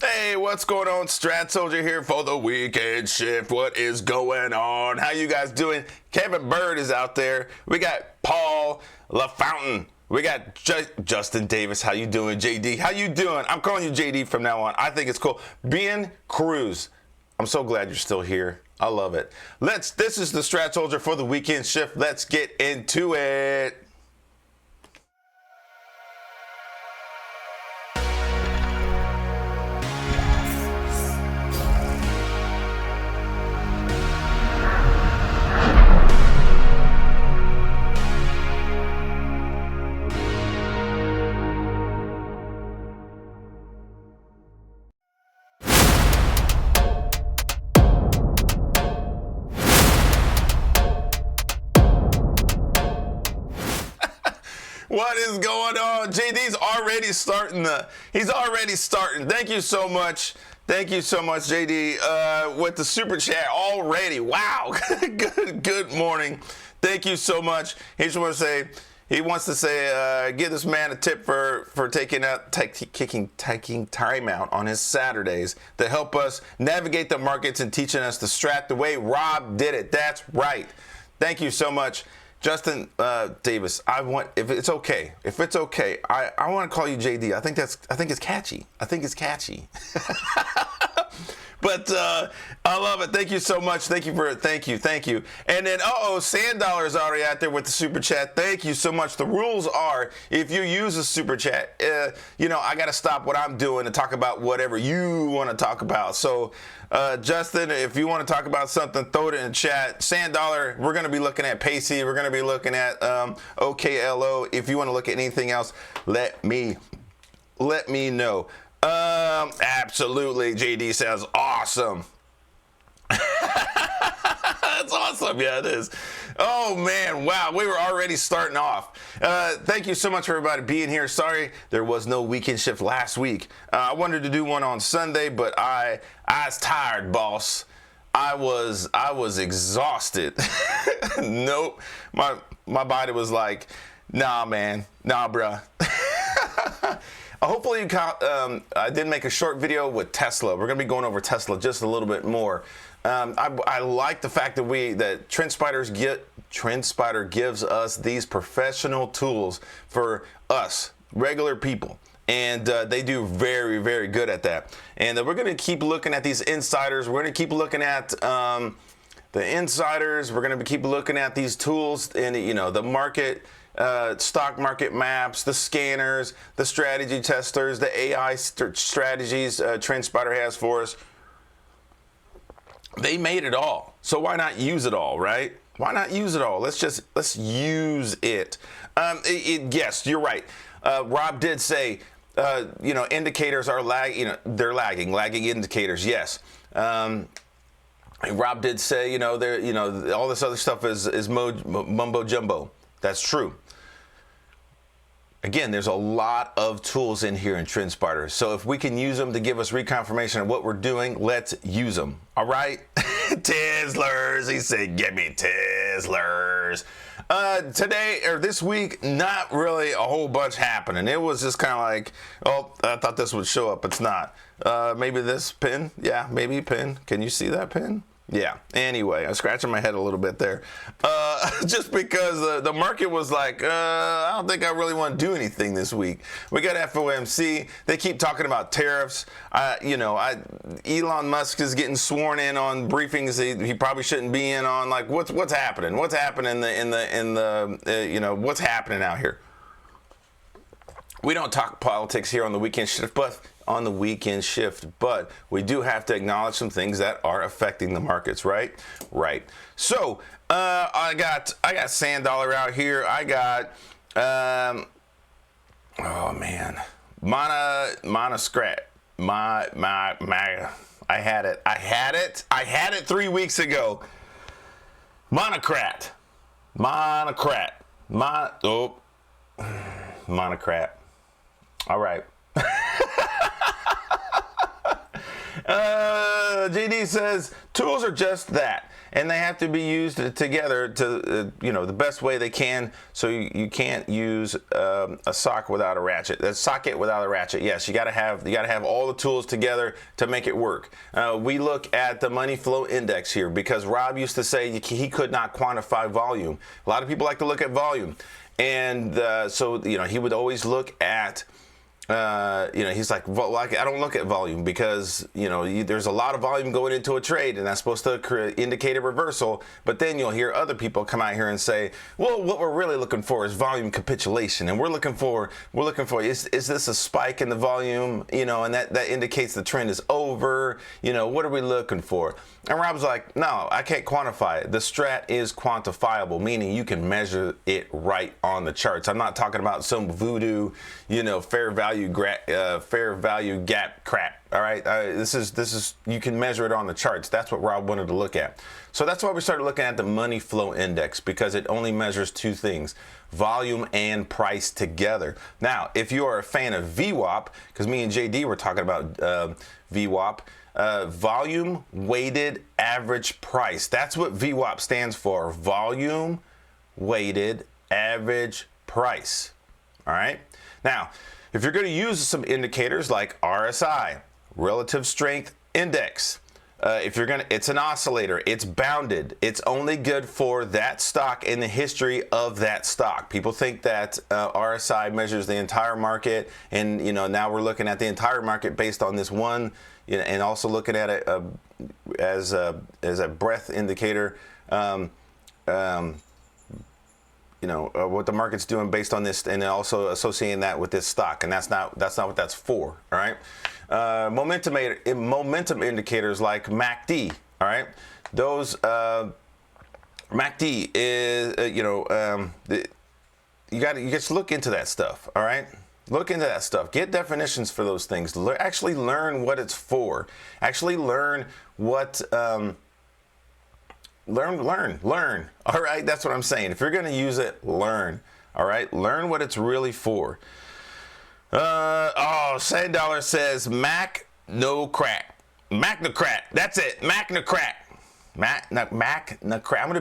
Hey, what's going on? Strat Soldier here for the weekend shift. What is going on? How you guys doing? Kevin Bird is out there. We got Paul LaFountain. We got Justin Davis. How you doing, JD? How you doing? I'm calling you JD from now on. I think it's cool. Ben Cruz. I'm so glad you're still here. I love it. This is the Strat Soldier for the weekend shift. Let's get into it. What is going on? JD's already starting. He's already starting. Thank you so much. Thank you so much, JD, with the super chat already. Wow. Good morning. Thank you so much. He wants to say, give this man a tip for taking time out on his Saturdays to help us navigate the markets and teaching us to strat the way Rob did it. That's right. Thank you so much. Justin Davis, if it's okay, I want to call you JD. I think it's catchy. But I love it. Thank you so much. Thank you. And then, Sand Dollar is already out there with the super chat. Thank you so much. The rules are, if you use a super chat, I got to stop what I'm doing to talk about whatever you want to talk about. So, Justin, if you want to talk about something, throw it in the chat. Sand Dollar, we're going to be looking at Pacey. We're going to be looking at OKLO. If you want to look at anything else, let me know. Absolutely. JD says awesome. That's awesome. Yeah, it is. Oh man, wow, we were already starting off. Thank you so much for everybody being here. Sorry there was no weekend shift last week. I wanted to do one on Sunday, but I was tired, boss. I was exhausted. Nope. My body was like, nah, man. Nah, bruh. Hopefully you caught, I did make a short video with Tesla. We're going to be going over Tesla just a little bit more. I like the fact that TrendSpider gives us these professional tools for us, regular people. And they do very, very good at that. And we're going to keep looking at these insiders. We're going to keep looking at the insiders. We're going to keep looking at these tools in, the market. Stock market maps, the scanners, the strategy testers, the AI strategies TrendSpider has for us. They made it all. So why not use it all, right? Why not use it all? Let's use it. Yes, you're right. Rob did say, indicators are they're lagging indicators. Yes. Rob did say, all this other stuff is mumbo jumbo. That's true. Again, there's a lot of tools in here in TrendSpider. So if we can use them to give us reconfirmation of what we're doing, let's use them. All right? Tezlers. He said, give me Tezlers. Today, or this week, not really a whole bunch happening. It was just kind of like, I thought this would show up. It's not. Maybe this pin. Yeah, maybe pin. Can you see that pin? Yeah. Anyway, I'm scratching my head a little bit there. Just because the market was like, I don't think I really want to do anything this week. We got FOMC. They keep talking about tariffs. Elon Musk is getting sworn in on briefings he probably shouldn't be in on. Like, what's happening? What's happening what's happening out here? We don't talk politics here on the weekend shift, but we do have to acknowledge some things that are affecting the markets, right? Right. So I got Sand Dollar out here. I got Mana Strat. I had it 3 weeks ago. Monocrat. All right. JD says, tools are just that. and they have to be used together to the best way they can. So you can't use a socket without a ratchet. A socket without a ratchet. Yes, you got to have all the tools together to make it work. We look at the money flow index here because Rob used to say he could not quantify volume. A lot of people like to look at volume, and so he would always look at. He's like, well, I don't look at volume because, there's a lot of volume going into a trade and that's supposed to indicate a reversal. But then you'll hear other people come out here and say, well, what we're really looking for is volume capitulation. And we're looking for, is this a spike in the volume? And that indicates the trend is over. What are we looking for? And Rob's like, no, I can't quantify it. The strat is quantifiable, meaning you can measure it right on the charts. I'm not talking about some voodoo, fair value gap crap. All right, this is you can measure it on the charts. That's what Rob wanted to look at. So that's why we started looking at the money flow index, because it only measures two things: volume and price together. Now, if you are a fan of VWAP, because me and JD were talking about VWAP. Volume weighted average price. That's what VWAP stands for. Volume weighted average price. All right. Now, if you're going to use some indicators like RSI, relative strength index, it's an oscillator, it's bounded, it's only good for that stock in the history of that stock. People think that RSI measures the entire market, and now we're looking at the entire market based on this one, and also looking at it as a breadth indicator. What the market's doing based on this, and then also associating that with this stock, and that's not what that's for. All right. Momentum indicators like MACD. All right. Those MACD is you just look into that stuff. All right. Look into that stuff. Get definitions for those things. Actually learn what it's for. Actually learn what. Learn. All right, that's what I'm saying. If you're going to use it, learn. All right, learn what it's really for. Sand Dollar says Mac no crack. Mac no crack. That's it. Mac no crack. Mac no crack. I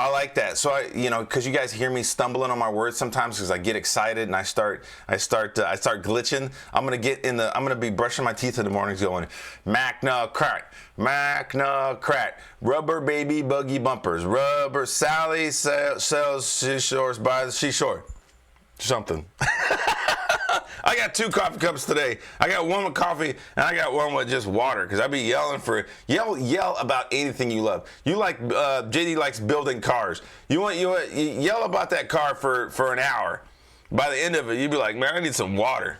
like that. So because you guys hear me stumbling on my words sometimes because I get excited and I start glitching. I'm gonna be brushing my teeth in the mornings going, Mac no crack. Mac no crack. Rubber baby buggy bumpers. Rubber Sally sells seashores by the seashore. Something. I got 2 coffee cups today. I got one with coffee and I got one with just water because I be yelling yell about anything you love. You like JD likes building cars. You yell about that car for an hour. By the end of it, you'd be like, man, I need some water.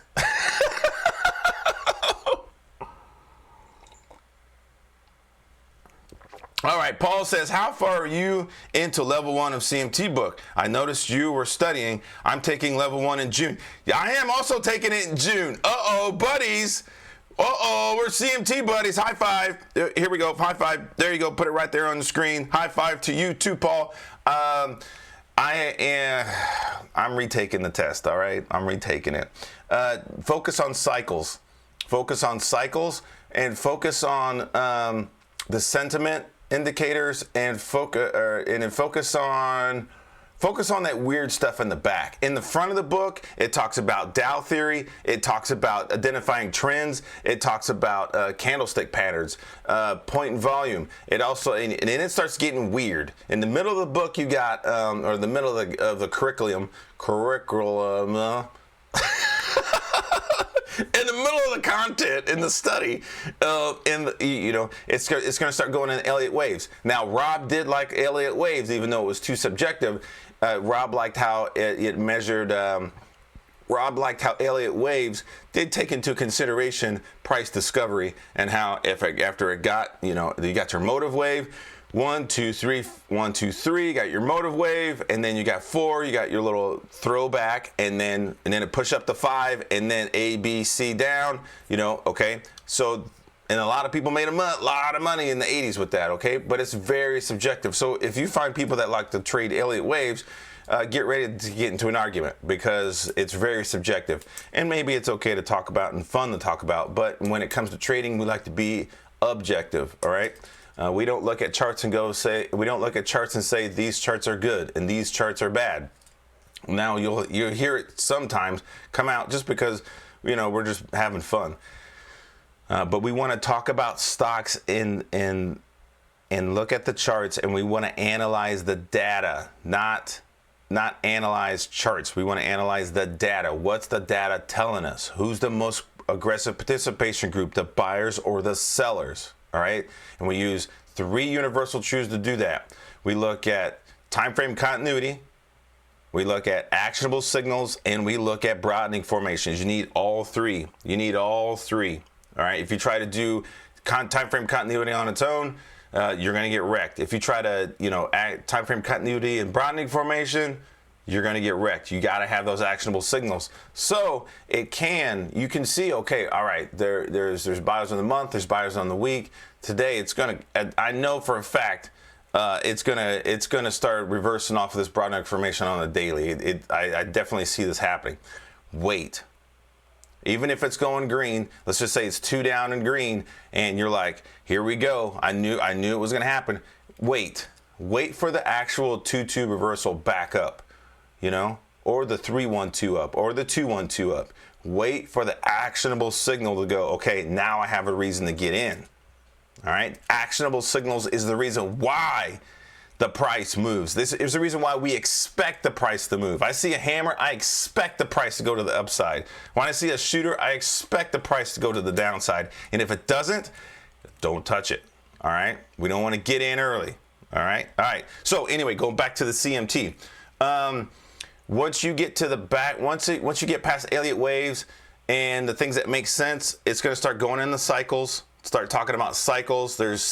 All right, Paul says, how far are you into level 1 of CMT book? I noticed you were studying. I'm taking level 1 in June. I am also taking it in June. Uh-oh, buddies. Uh-oh, we're CMT buddies. High five. Here we go. High five. There you go. Put it right there on the screen. High five to you too, Paul. I'm retaking the test, all right? I'm retaking it. Focus on cycles. Focus on cycles and focus on the sentiment indicators and focus on that weird stuff in the back. In the front of the book, it talks about Dow theory. It talks about identifying trends. It talks about candlestick patterns, point and volume. It also, and then it starts getting weird. In the middle of the book, you got, or the middle of the curriculum. In the middle of the content in the study, it's going to start going in Elliott waves. Now, Rob did like Elliott waves, even though it was too subjective. Rob liked how it measured. Rob liked how Elliott waves did take into consideration price discovery and how after it got, you got your motive wave. 1, 2, 3, 1, 2, 3. You got your motive wave, and then you got 4. You got your little throwback, and then it push up to 5, and then A, B, C down. Okay. So, and a lot of people made a lot of money in the 80s with that. Okay, but it's very subjective. So if you find people that like to trade Elliott waves, get ready to get into an argument because it's very subjective, and maybe it's okay to talk about and fun to talk about. But when it comes to trading, we like to be objective. All right. We don't look at charts and we don't look at charts and say these charts are good and these charts are bad. Now you'll hear it sometimes come out just because, we're just having fun. But we want to talk about stocks and look at the charts, and we want to analyze the data, not analyze charts. We want to analyze the data. What's the data telling us? Who's the most aggressive participation group, the buyers or the sellers? All right. And we use 3 universal truths to do that. We look at time frame continuity, we look at actionable signals, and we look at broadening formations. You need all 3. You need all 3. All right. If you try to do time frame continuity on its own, you're going to get wrecked. If you try to, add time frame continuity and broadening formation, you're going to get wrecked. You got to have those actionable signals. So you can see, okay, all right, there's buyers on the month, there's buyers on the week. Today, I know for a fact, it's gonna start reversing off of this broadening formation on the daily. I definitely see this happening. Wait. Even if it's going green, let's just say it's 2 down and green, and you're like, here we go. I knew it was going to happen. Wait for the actual 2-2 reversal back up, or the 3-1-2 up, or the 2-1-2 up. Wait for the actionable signal to go, okay, now I have a reason to get in. All right. Actionable signals is the reason why the price moves. This is the reason why we expect the price to move. I see a hammer, I expect the price to go to the upside. When I see a shooter, I expect the price to go to the downside. And if it doesn't, don't touch it. All right. We don't want to get in early. All right. All right. So anyway, going back to the CMT. Once you get to the back, once you get past Elliott waves and the things that make sense, it's going to start going in the cycles. Start talking about cycles. There's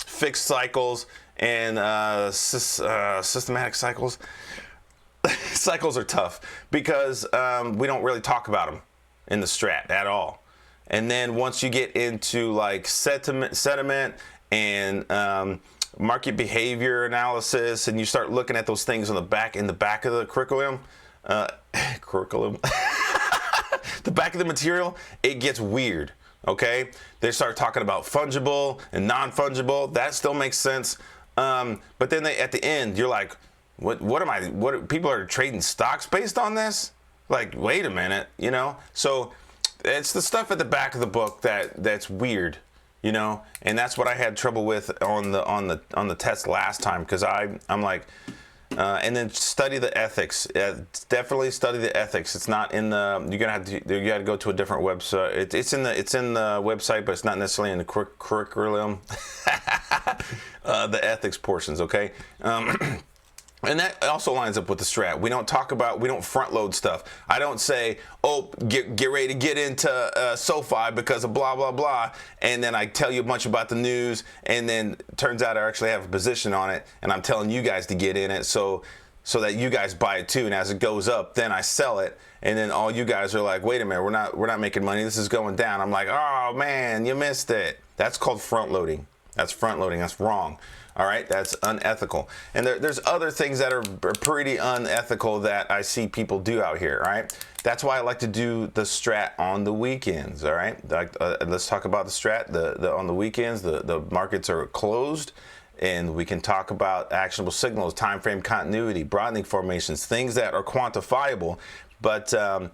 fixed cycles and systematic cycles. Cycles are tough because we don't really talk about them in the strat at all. And then once you get into like sentiment and market behavior analysis, and you start looking at those things in the back of the curriculum, the back of the material, it gets weird. Okay, they start talking about fungible and non-fungible. That still makes sense. But then at the end, you're like, what people are trading stocks based on this? Like, wait a minute, So it's the stuff at the back of the book that's weird, and that's what I had trouble with on the test last time, because I'm like, and then study the ethics. Definitely study the ethics. It's not in the. You got to go to a different website. It's in the website, but it's not necessarily in the curriculum. The ethics portions, okay. And that also lines up with the strat. We don't front load stuff. I don't say, oh, get ready to get into SoFi because of blah, blah, blah. And then I tell you a bunch about the news. And then turns out I actually have a position on it. And I'm telling you guys to get in it so that you guys buy it too. And as it goes up, then I sell it. And then all you guys are like, wait a minute, we're not making money. This is going down. I'm like, oh, man, you missed it. That's called front loading. That's front loading. That's wrong. All right, that's unethical. And there's other things that are pretty unethical that I see people do out here, all right? That's why I like to do the strat on the weekends, all right? Let's talk about the strat on the weekends. The markets are closed, and we can talk about actionable signals, time frame continuity, broadening formations, things that are quantifiable, but I'm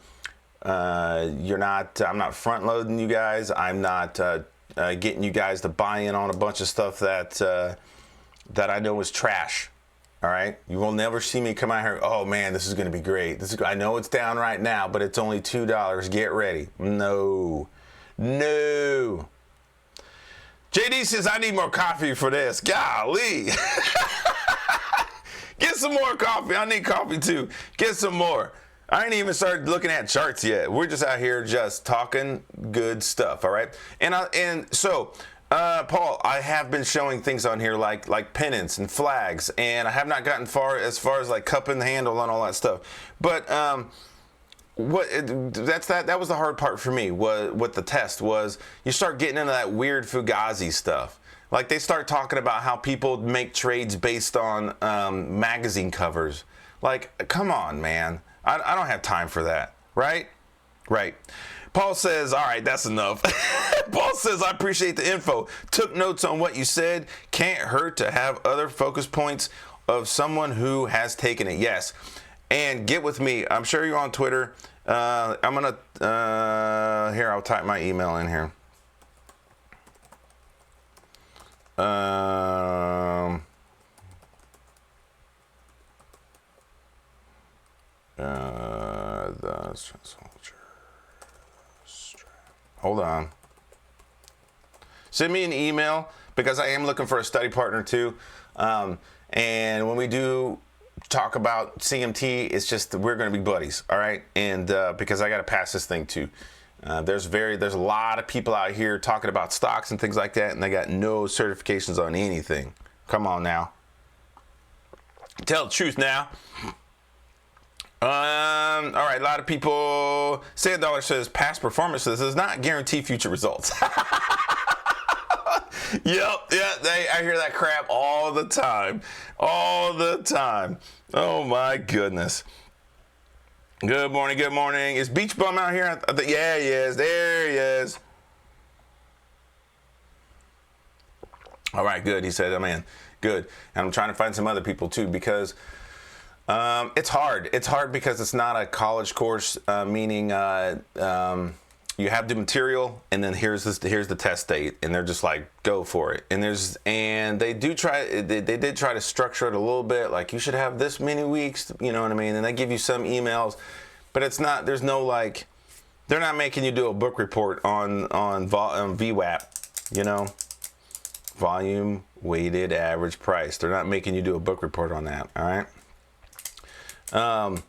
not front loading you guys. I'm not getting you guys to buy in on a bunch of stuff that I know is trash. All right, you will never see me come out here. Oh man, this is going to be great. I know it's down right now, but it's only $2. Get ready. No. JD says I need more coffee for this. Golly, get some more coffee. I need coffee too. Get some more. I ain't even started looking at charts yet. We're just out here just talking good stuff. All right, and so. Paul, I have been showing things on here like pennants and flags, and I have not gotten as far as like cupping the handle and all that stuff. But that was the hard part for me. What the test was, you start getting into that weird Fugazi stuff. Like they start talking about how people make trades based on magazine covers. Like, come on, man. I don't have time for that, right? Right. Paul says, all right, that's enough. Paul says, I appreciate the info. Took notes on what you said. Can't hurt to have other focus points of someone who has taken it. Yes. And get with me. I'm sure you're on Twitter. I'm going to, here, I'll type my email in here. The soldier. Hold on. Send me an email because I am looking for a study partner too. And when we do talk about CMT, it's just we're going to be buddies, all right? And because I got to pass this thing too. There's a lot of people out here talking about stocks and things like that, and they got no certifications on anything. Come on now. Tell the truth now. All right, a lot of people. Sand Dollar says past performances does not guarantee future results. Yep, yeah, I hear that crap all the time. All the time. Oh my goodness. Good morning, good morning. Is Beach Bum out here? Yeah, he is. There he is. All right, good. He said, I'm in. Good. And I'm trying to find some other people too because it's hard. It's hard because it's not a college course, meaning you have the material and then here's the test date, and they're just like, go for it. And they did try to structure it a little bit, like you should have this many weeks, you know what I mean? And they give you some emails, but it's not. There's no like, they're not making you do a book report on VWAP, you know, volume weighted average price. They're not making you do a book report on that. All right. And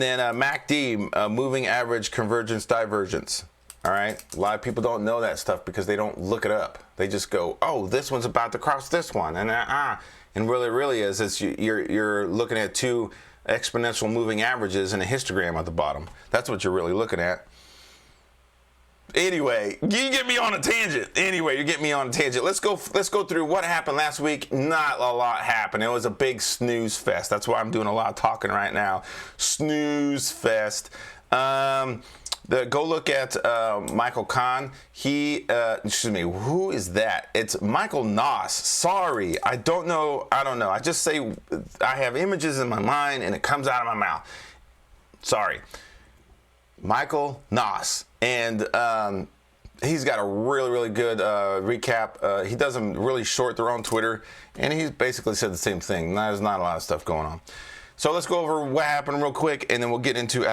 then MACD, moving average convergence divergence. All right. A lot of people don't know that stuff because they don't look it up. They just go, oh, this one's about to cross this one. And what it really is you're looking at two exponential moving averages and a histogram at the bottom. That's what you're really looking at. Anyway, you get me on a tangent. Let's go through what happened last week. Not a lot happened. It was a big snooze fest. That's why I'm doing a lot of talking right now. Snooze fest. Go look at Michael Kahn. Who is that? It's Michael Noss. Sorry, I don't know. I just say I have images in my mind and it comes out of my mouth. Sorry. Michael Noss. And he's got a really, really good recap. He does them really short. They're on Twitter. And he's basically said the same thing. There's not a lot of stuff going on. So let's go over what happened real quick, and then we'll get into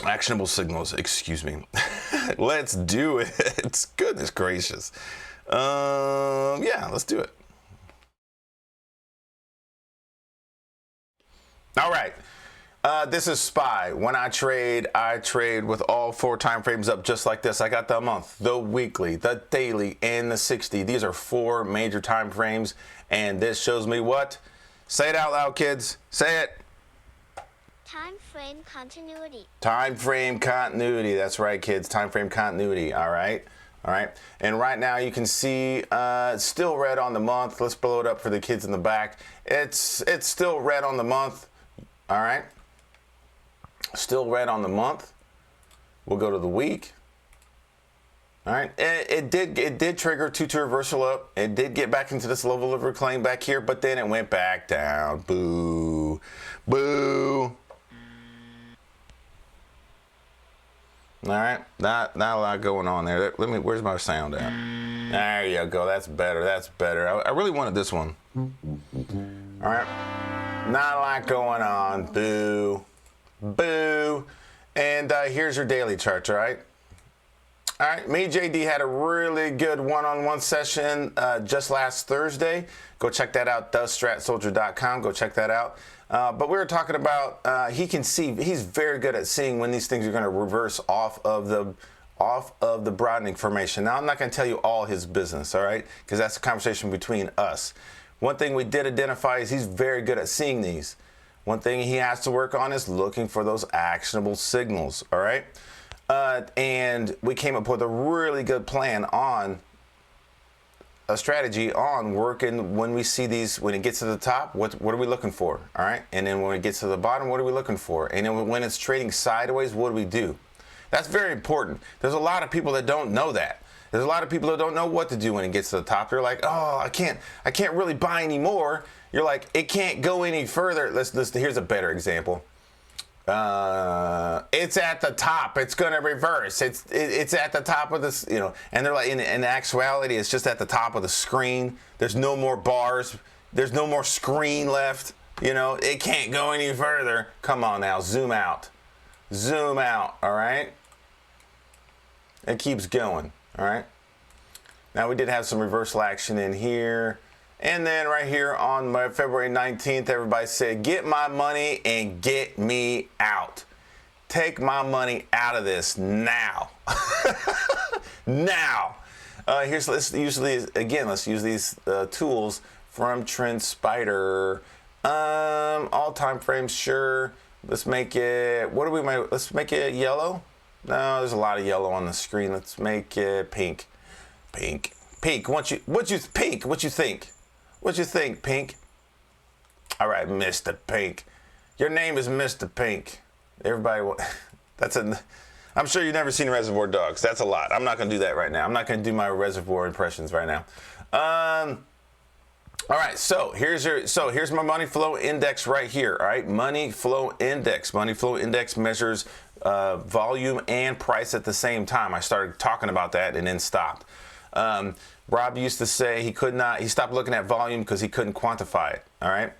actionable signals. Excuse me. Let's do it. Goodness gracious. Yeah, let's do it. All right. This is SPY. When I trade with all 4 time frames up just like this. I got the month, the weekly, the daily, and the 60. These are 4 major time frames, and this shows me what? Say it out loud, kids. Say it. Time frame continuity. Time frame continuity. That's right, kids. Time frame continuity. All right. All right. And right now you can see it's still red on the month. Let's blow it up for the kids in the back. It's still red on the month. All right. Still red on the month. We'll go to the week. All right, it did trigger 2-2 reversal up. It did get back into this level of reclaim back here, but then it went back down. Boo, boo. All right, not a lot going on there. Where's my sound at? There you go. That's better. That's better. I really wanted this one. All right, not a lot going on. Boo. Boo. And here's your daily chart, all right? All right, me, JD, had a really good one-on-one session just last Thursday. Go check that out, thestratsoldier.com. Go check that out. But we were talking about, he's very good at seeing when these things are going to reverse off of the broadening formation. Now, I'm not going to tell you all his business, all right? Because that's a conversation between us. One thing we did identify is he's very good at seeing these. One thing he has to work on is looking for those actionable signals, all right? And we came up with a really good plan on a strategy on working when we see these, when it gets to the top, what are we looking for? All right. And then when it gets to the bottom, what are we looking for? And then when it's trading sideways, what do we do? That's very important. There's a lot of people that don't know that. There's a lot of people that don't know what to do when it gets to the top. They're like, oh, I can't really buy anymore. You're like, it can't go any further. Here's a better example. It's at the top. It's gonna reverse. It's at the top of this, you know. And they're like, in actuality, it's just at the top of the screen. There's no more bars. There's no more screen left. You know, it can't go any further. Come on now, zoom out. Zoom out. All right. It keeps going. All right. Now we did have some reversal action in here. And then right here on February 19th, everybody said, get my money and get me out. Take my money out of this now. Now. Let's use these tools from TrendSpider. All time frames, sure. Let's make it, let's make it yellow. No, there's a lot of yellow on the screen. Let's make it pink. Pink. What you think? What you think, Pink? All right, Mr. Pink. Your name is Mr. Pink. Everybody, I'm sure you've never seen Reservoir Dogs. That's a lot. I'm not going to do that right now. I'm not going to do my Reservoir impressions right now. All right, so here's my money flow index right here. All right, money flow index. Money flow index measures volume and price at the same time. I started talking about that and then stopped. Rob used to say he stopped looking at volume because he couldn't quantify it. All right.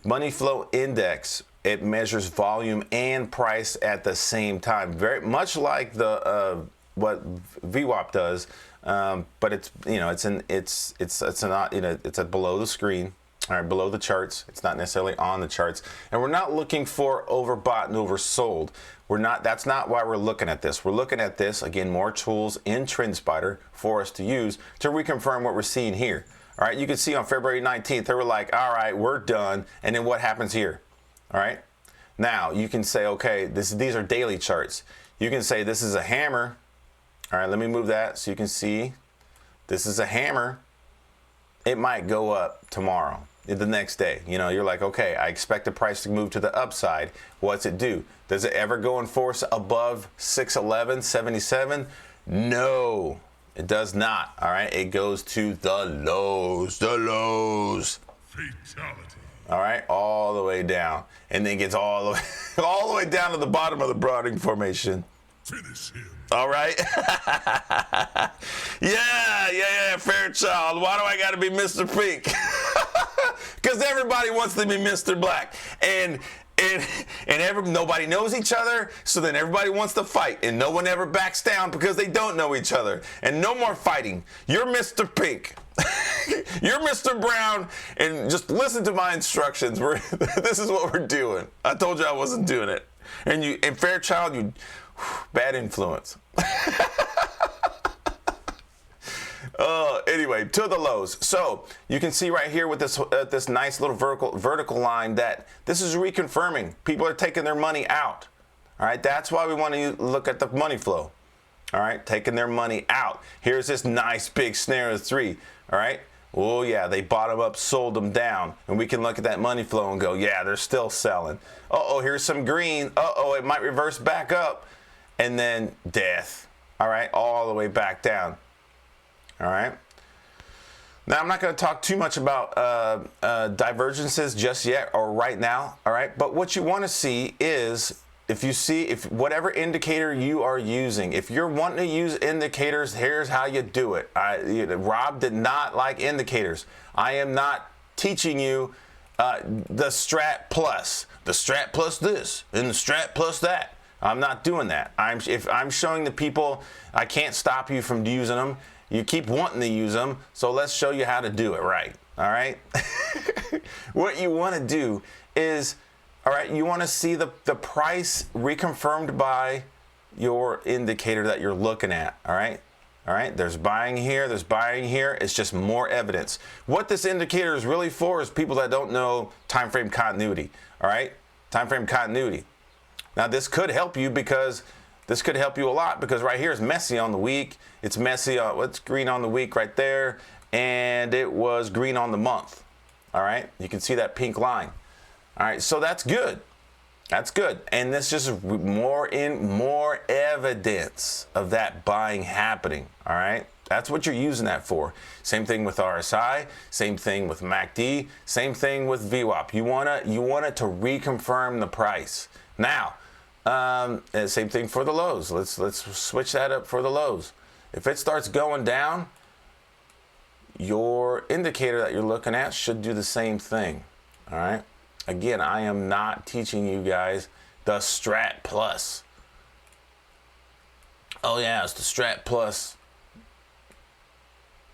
Money flow index, it measures volume and price at the same time. Very much like the what VWAP does, but it's not below the screen. All right, below the charts. It's not necessarily on the charts. And we're not looking for overbought and oversold. That's not why we're looking at this. We're looking at this, again, more tools in TrendSpider for us to use to reconfirm what we're seeing here. All right, you can see on February 19th, they were like, all right, we're done. And then what happens here? All right, now you can say, okay, these are daily charts. You can say this is a hammer. All right, let me move that so you can see this is a hammer. It might go up tomorrow, the next day. You know, you're like, okay, I expect the price to move to the upside. What's it do? Does it ever go in force above 611.77? No, it does not. All right, it goes to the lows. Fatality. All right, all the way down, and then gets all the way down to the bottom of the Browning formation. Finish him. All right. Yeah, Fairchild. Why do I got to be Mr. Pink? Because everybody wants to be Mr. Black, and nobody knows each other. So then everybody wants to fight, and no one ever backs down because they don't know each other. And no more fighting. You're Mr. Pink. You're Mr. Brown, and just listen to my instructions. This is what we're doing. I told you I wasn't doing it. And Fairchild, you bad influence. Anyway, to the lows. So you can see right here with this nice little vertical line that this is reconfirming. People are taking their money out. All right, that's why we want to look at the money flow. All right, taking their money out. Here's this nice big snare of 3. All right. Oh yeah, they bottom up, sold them down, and we can look at that money flow and go, yeah, they're still selling. Here's some green. It might reverse back up, and then death. All right, all the way back down. All right. Now, I'm not going to talk too much about divergences just yet or right now. All right. But what you want to see is if whatever indicator you are using, if you're wanting to use indicators, here's how you do it. Rob did not like indicators. I am not teaching you the Strat plus this and the Strat plus that. I'm not doing that. If I'm showing the people, I can't stop you from using them. You keep wanting to use them, so let's show you how to do it right. All right. What you want to do is, all right, you want to see the price reconfirmed by your indicator that you're looking at. All right. All right. There's buying here. There's buying here. It's just more evidence. What this indicator is really for is people that don't know time frame continuity. All right. Time frame continuity. Now, this could help you because this could help you a lot because right here is messy on the week. It's messy on what's green on the week right there. and it was green on the month. All right, you can see that pink line. All right, so that's good. That's good. And this just more evidence of that buying happening. All right, that's what you're using that for. Same thing with RSI, same thing with MACD, same thing with VWAP. You want it to reconfirm the price. Now, same thing for the lows. Let's switch that up for the lows. If it starts going down, your indicator that you're looking at should do the same thing. All right. Again, I am not teaching you guys the Strat Plus. Oh yeah, it's the Strat Plus.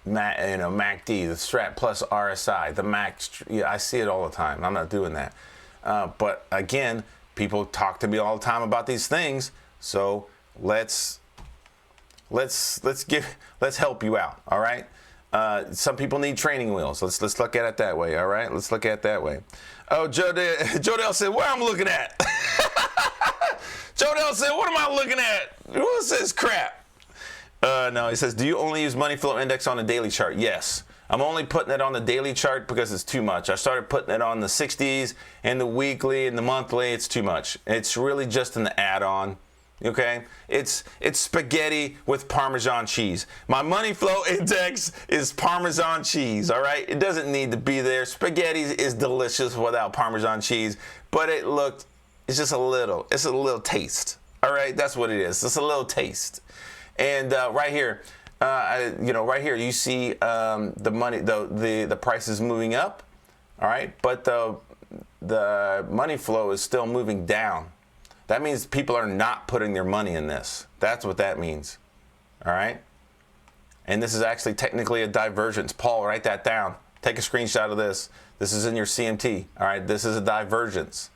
MACD, the Strat Plus RSI, the Max. Yeah, I see it all the time. I'm not doing that. But again, people talk to me all the time about these things. So let's help you out. All right. Some people need training wheels. Let's look at it that way. All right. Let's look at it that way. Oh, Jodell said, "Where I'm looking at?" Jodell said, "What am I looking at? What's this crap?" No, he says, "Do you only use money flow index on the daily chart?" Yes. I'm only putting it on the daily chart because it's too much. I started putting it on the 60s and the weekly and the monthly. It's too much. It's really just an add-on. Okay, it's spaghetti with Parmesan cheese. My money flow index is Parmesan cheese. All right, it doesn't need to be there. Spaghetti is delicious without Parmesan cheese, but it's just a little taste. All right, that's what it is. It's a little taste. And right here, right here, you see the price is moving up. All right, but the money flow is still moving down. That means people are not putting their money in this. That's what that means. All right? And this is actually technically a divergence. Paul, write that down. Take a screenshot of this. This is in your CMT. All right? This is a divergence.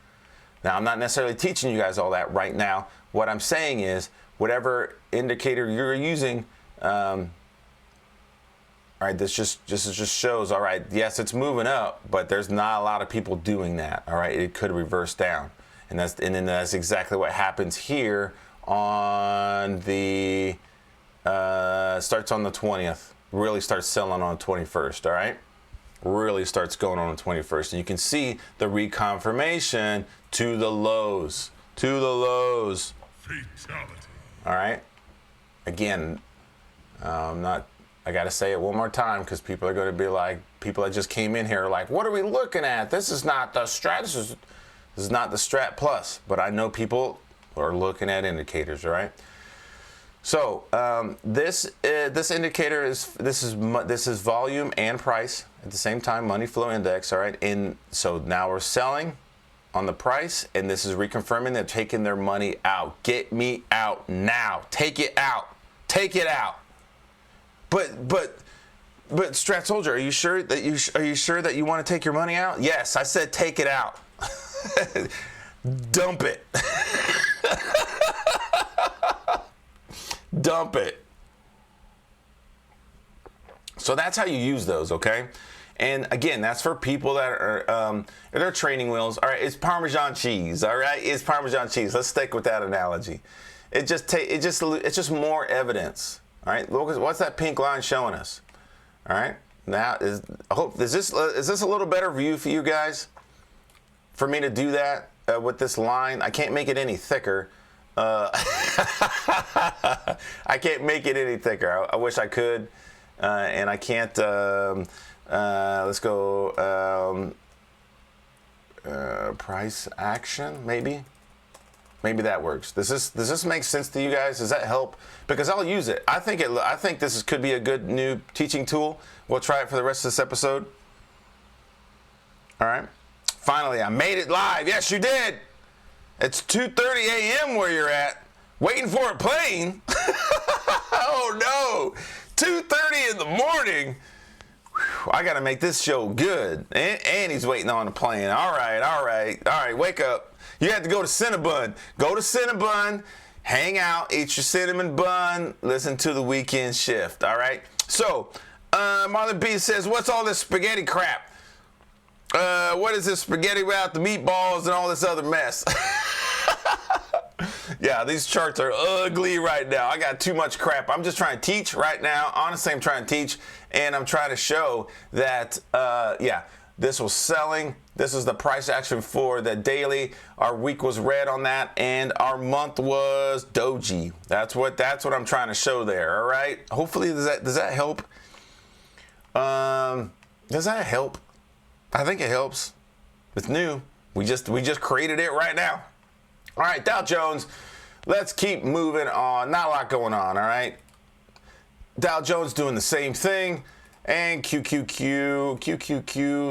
Now, I'm not necessarily teaching you guys all that right now. What I'm saying is whatever indicator you're using, all right, this just shows, all right, yes, it's moving up, but there's not a lot of people doing that. All right? It could reverse down. And then that's exactly what happens here on the starts on the 20th. Really starts selling on the 21st. All right, really starts going on the 21st, and you can see the reconfirmation to the lows. Fatality. All right. Again, I got to say it one more time because people are going to be like, people that just came in here are like, what are we looking at? This is not the Strat. This is not the Strat Plus, but I know people are looking at indicators, all right? So this indicator is this is volume and price at the same time, money flow index, all right? And so now we're selling on the price, and this is reconfirming they're taking their money out. Get me out now. Take it out. Take it out. But Strat Soldier, are you sure that you want to take your money out? Yes, I said take it out. Dump it. Dump it. So that's how you use those, okay? And again, that's for people that are they're training wheels. All right, it's Parmesan cheese. All right, it's Parmesan cheese. Let's stick with that analogy. It's just more evidence. All right, look, what's that pink line showing us? All right, now is this a little better view for you guys? For me to do that with this line, I can't make it any thicker. I can't make it any thicker. I wish I could, and I can't. Let's go price action, maybe that works. Does this make sense to you guys? Does that help? Because I'll use it. I think this could be a good new teaching tool. We'll try it for the rest of this episode. All right. Finally, I made it live. Yes, you did. It's 2:30 a.m. where you're at, waiting for a plane. Oh no, 2:30 in the morning. Whew, I gotta make this show good. And he's waiting on the plane. All right. Wake up. You have to go to Cinnabon. Go to Cinnabon, hang out, eat your cinnamon bun, listen to the weekend shift. All right. So, Marlon B says, "What's all this spaghetti crap? What is this spaghetti without the meatballs and all this other mess?" Yeah, these charts are ugly right now. I got too much crap. I'm just trying to teach right now. Honestly, I'm trying to teach, and I'm trying to show that, yeah, this was selling. This is the price action for the daily. Our week was red on that, and our month was doji. That's what I'm trying to show there. All right. Hopefully, does that help? Does that help? I think it helps. It's new. We just created it right now. All right, Dow Jones. Let's keep moving on. Not a lot going on, all right? Dow Jones doing the same thing. And QQQ,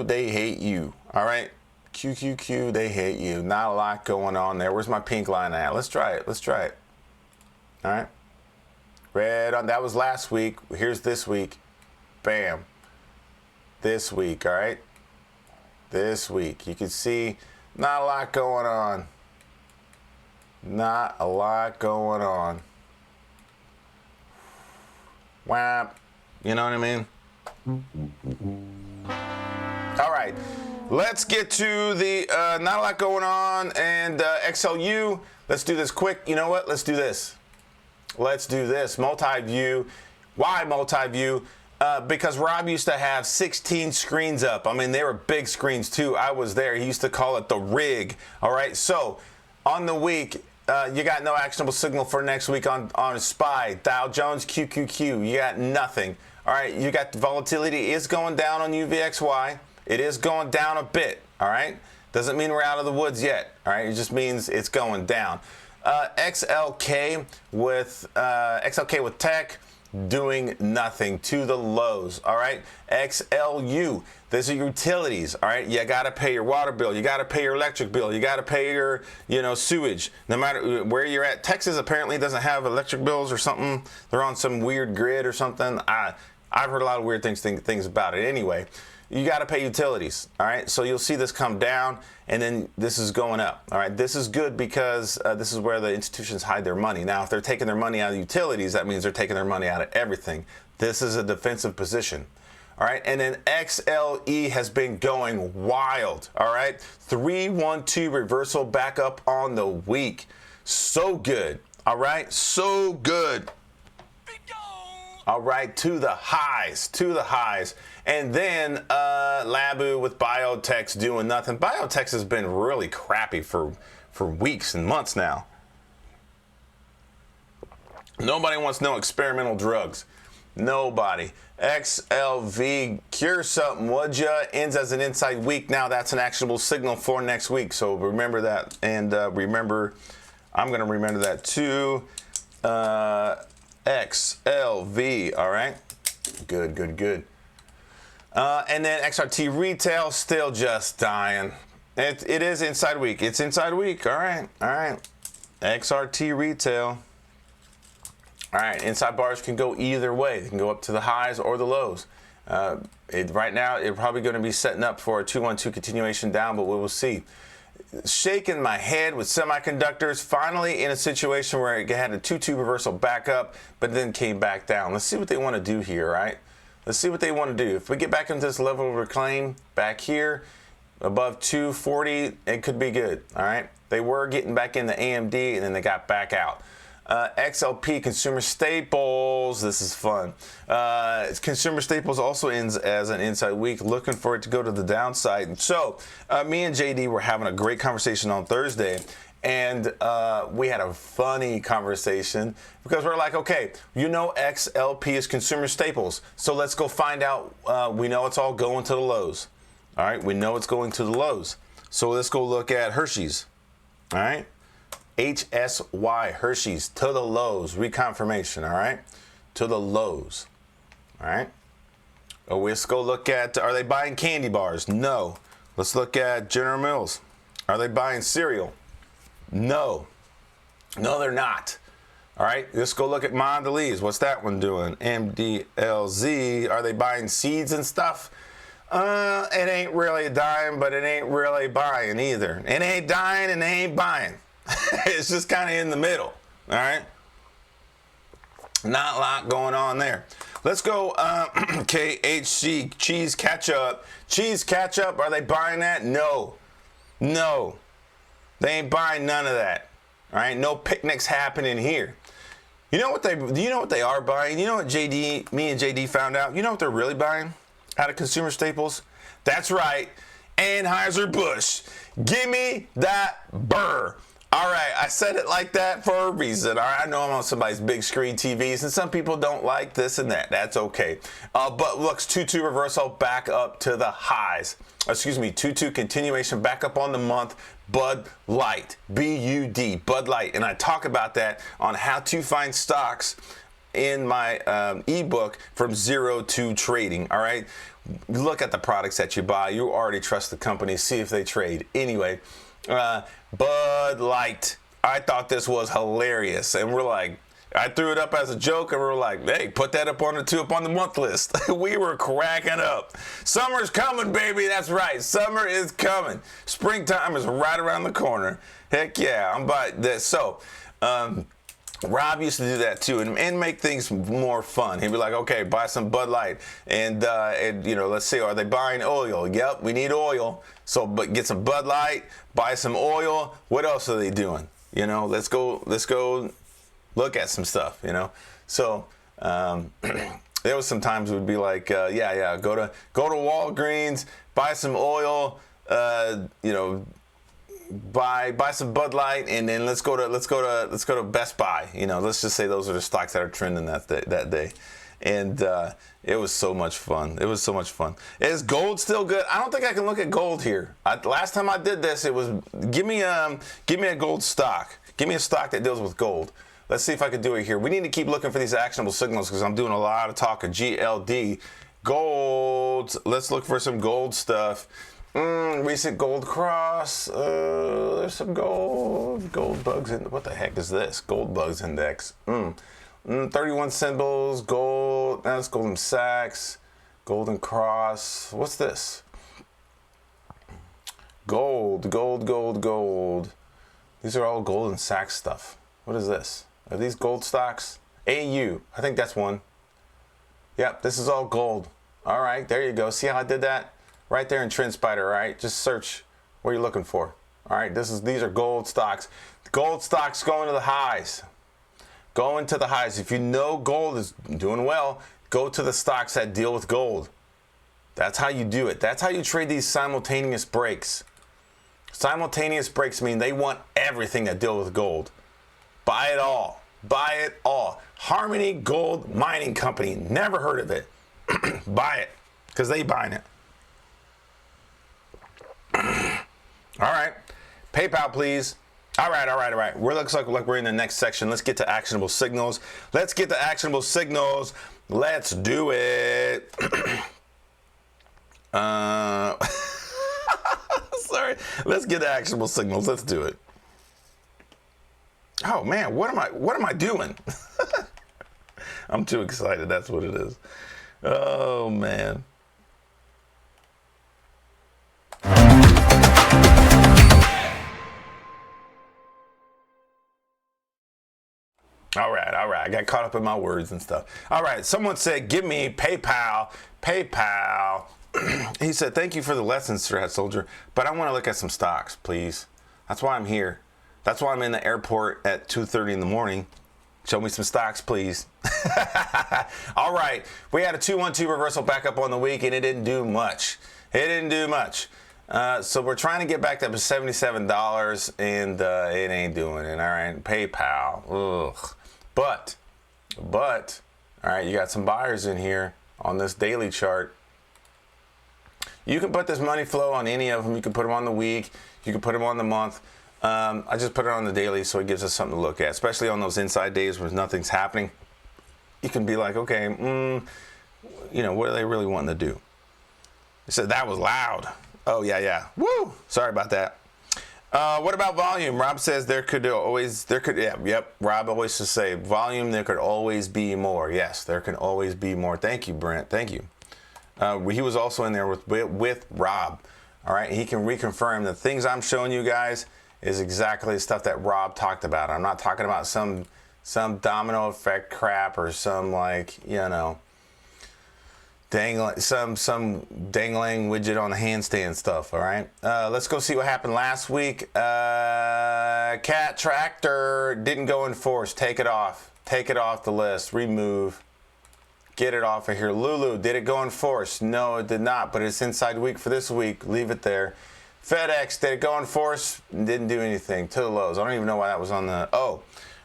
they hate you, all right? QQQ, they hate you. Not a lot going on there. Where's my pink line at? Let's try it. All right? Red on, that was last week. Here's this week. Bam. This week, all right? This week. You can see not a lot going on. Not a lot going on. Whap. You know what I mean? All right. Let's get to the not a lot going on and XLU. Let's do this quick. You know what? Let's do this. Multi-view. Why multi-view? Because Rob used to have 16 screens up. I mean, they were big screens too. I was there. He used to call it the rig. All right. So on the week, you got no actionable signal for next week on SPY. Dow Jones, QQQ. You got nothing. All right. You got the volatility is going down on UVXY. It is going down a bit. All right. Doesn't mean we're out of the woods yet. All right. It just means it's going down. XLK with tech. Doing nothing to the lows. All right. XLU. These are utilities. All right. You got to pay your water bill. You got to pay your electric bill. You got to pay your, sewage. No matter where you're at. Texas apparently doesn't have electric bills or something. They're on some weird grid or something. I've heard a lot of weird things about it. Anyway, you got to pay utilities. All right. So you'll see this come down and then this is going up. All right. This is good because this is where the institutions hide their money. Now, if they're taking their money out of utilities, that means they're taking their money out of everything. This is a defensive position. All right. And then XLE has been going wild. All right. 312 reversal back up on the week. So good. All right. So good. All right, to the highs. And then Labu with biotechs doing nothing. Biotechs has been really crappy for weeks and months now. Nobody wants no experimental drugs. Nobody. XLV, cure something, would ya? Ends as an inside week. Now that's an actionable signal for next week. So remember that. And remember, I'm going to remember that too. XLV, all right? Good. And then XRT retail still just dying. It is inside week. It's inside week. All right. XRT retail. All right. Inside bars can go either way. They can go up to the highs or the lows. Right now, it's probably going to be setting up for a 212 continuation down, but we will see. Shaking my head with semiconductors, finally in a situation where it had a 2-2 reversal back up, but then came back down. Let's see what they want to do here, right? Let's see what they want to do. If we get back into this level of reclaim back here, above 240, it could be good, all right? They were getting back into AMD, and then they got back out. XLP, Consumer Staples, this is fun. Consumer Staples also ends as an inside week, looking for it to go to the downside. So me and JD were having a great conversation on Thursday, and we had a funny conversation because we're like, okay, XLP is Consumer Staples, so let's go find out. We know it's all going to the lows. All right, we know it's going to the lows. So let's go look at Hershey's. All right. HSY, Hershey's, to the lows, reconfirmation, all right? To the lows, all right? Let's go look at, are they buying candy bars? No. Let's look at General Mills. Are they buying cereal? No. No, they're not. All right, let's go look at Mondelez. What's that one doing? MDLZ, are they buying seeds and stuff? It ain't really dying, but it ain't really buying either. It ain't dying and it ain't buying. It's just kind of in the middle, all right? Not a lot going on there. Let's go KHC, cheese ketchup. Cheese ketchup, are they buying that? No. They ain't buying none of that. All right, no picnics happening here. You know what they are buying? You know what me and JD found out? You know what they're really buying out of consumer staples? That's right, Anheuser-Busch. Give me that burr. All right, I said it like that for a reason. All right, I know I'm on somebody's big screen TVs, and some people don't like this and that. That's okay. But looks 2-2 reversal back up to the highs. 2-2 continuation back up on the month. Bud Light, B-U-D, Bud Light. And I talk about that on how to find stocks in my ebook From Zero to Trading. All right, look at the products that you buy. You already trust the company. See if they trade. Anyway, Bud Light. I thought this was hilarious, and we're like, I threw it up as a joke, and we're like, hey, put that up on the month list. We were cracking up. Summer's coming, baby. That's right. Summer is coming. Springtime is right around the corner. Heck yeah, I'm by this. So, Rob used to do that too, and make things more fun. He'd be like, okay, buy some Bud Light, and let's see, are they buying oil? Yep, we need oil. So, but get some Bud Light, buy some oil. What else are they doing? Let's go look at some stuff. So there was some times it would be like, go to Walgreens, buy some oil, buy some Bud Light, and then let's go to Best Buy. Let's just say those are the stocks that are trending that day. And it was so much fun. Is gold still good? I don't think I can look at gold here. Last time I did this, it was give me a gold stock. Give me a stock that deals with gold. Let's see if I can do it here. We need to keep looking for these actionable signals because I'm doing a lot of talk of GLD. Gold. Let's look for some gold stuff. Recent gold cross. There's some gold bugs in. What the heck is this? Gold bugs index. 31 symbols. Gold. That's Goldman Sachs. Golden Cross. What's this? Gold. These are all Goldman Sachs stuff. What is this? Are these gold stocks? AU. I think that's one. Yep, this is all gold. All right, there you go. See how I did that? Right there in TrendSpider, all right? Just search what you're looking for. All right, these are gold stocks. Gold stocks going to the highs. Going to the highs. If you know gold is doing well, go to the stocks that deal with gold. That's how you do it. That's how you trade these simultaneous breaks. Simultaneous breaks mean they want everything that deals with gold. Buy it all. Buy it all. Harmony Gold Mining Company. Never heard of it. Buy it because they buying it. All right. PayPal, please. All right. Looks like we're in the next section. Let's get to actionable signals. Let's do it. Sorry. Let's get to actionable signals. Let's do it. Oh man, what am I doing? I'm too excited. That's what it is. Oh man. All right. I got caught up in my words and stuff. All right. Someone said, give me PayPal. He said, thank you for the lessons, Strat Soldier, but I want to look at some stocks, please. That's why I'm here. That's why I'm in the airport at 2:30 in the morning. Show me some stocks, please. All right. We had a 2-1-2 reversal back up on the week, and it didn't do much. So we're trying to get back up to $77, and it ain't doing it. All right. PayPal. Ugh. But, all right, you got some buyers in here on this daily chart. You can put this money flow on any of them. You can put them on the week. You can put them on the month. I just put it on the daily so it gives us something to look at, especially on those inside days where nothing's happening. You can be like, okay, what are they really wanting to do? He said that was loud. Oh, yeah. Woo! Sorry about that. What about volume? Rob says Rob always to say volume, there could always be more. Yes, there can always be more. Thank you, Brent. Thank you. He was also in there with Rob. All right, he can reconfirm the things I'm showing you guys is exactly the stuff that Rob talked about. I'm not talking about some domino effect crap or some Dangling, some dangling widget on the handstand stuff. All right, let's go see what happened last week. Cat Tractor didn't go in force. Take it off. Take it off the list. Remove. Get it off of here. Lulu, did it go in force? No, it did not, but it's inside week for this week. Leave it there. FedEx, did it go in force? Didn't do anything. To the lows. I don't even know why that was on the... Oh,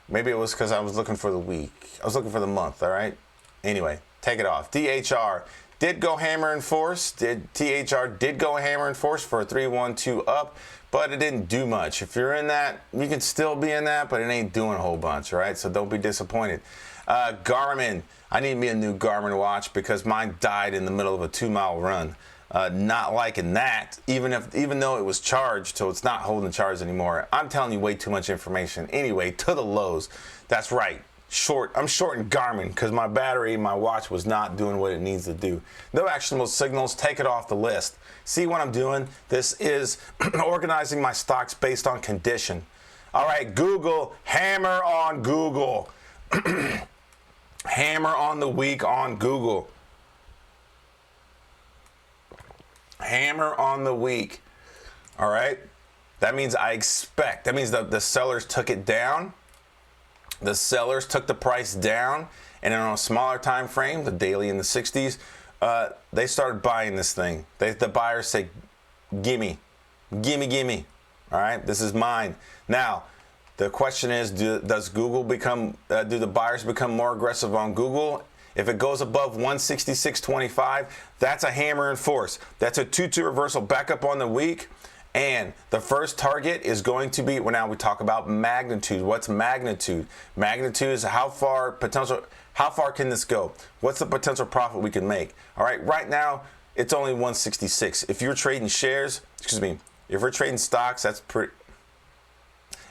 maybe it was because I was looking for the week. I was looking for the month, all right? Anyway, take it off. DHR did go hammer and force. THR did go hammer and force for a 3-1-2 up, but it didn't do much. If you're in that, you can still be in that, but it ain't doing a whole bunch, all right? So don't be disappointed. Garmin, I need me a new Garmin watch because mine died in the middle of a 2-mile run. Not liking that, even though it was charged, so it's not holding charge anymore. I'm telling you way too much information. Anyway, to the lows. That's right. I'm short in Garmin because my battery, my watch was not doing what it needs to do. No actionable signals. Take it off the list. See what I'm doing? This is organizing my stocks based on condition. All right, Google, hammer on Google. Hammer on the week on Google. Hammer on the week. All right. That means that means the sellers took it down. The sellers took the price down, and on a smaller time frame, the daily in the 60s, they started buying this thing. The buyers say, gimme. All right, this is mine. Now, the question is, does Google do the buyers become more aggressive on Google? If it goes above 166.25, that's a hammer in force. That's a 2-2 reversal back up on the week. And the first target is going to be, well, now we talk about magnitude. What's magnitude? Magnitude is how far can this go? What's the potential profit we can make? All right, right now, it's only 166. If you're trading shares, if you're trading stocks, that's pretty...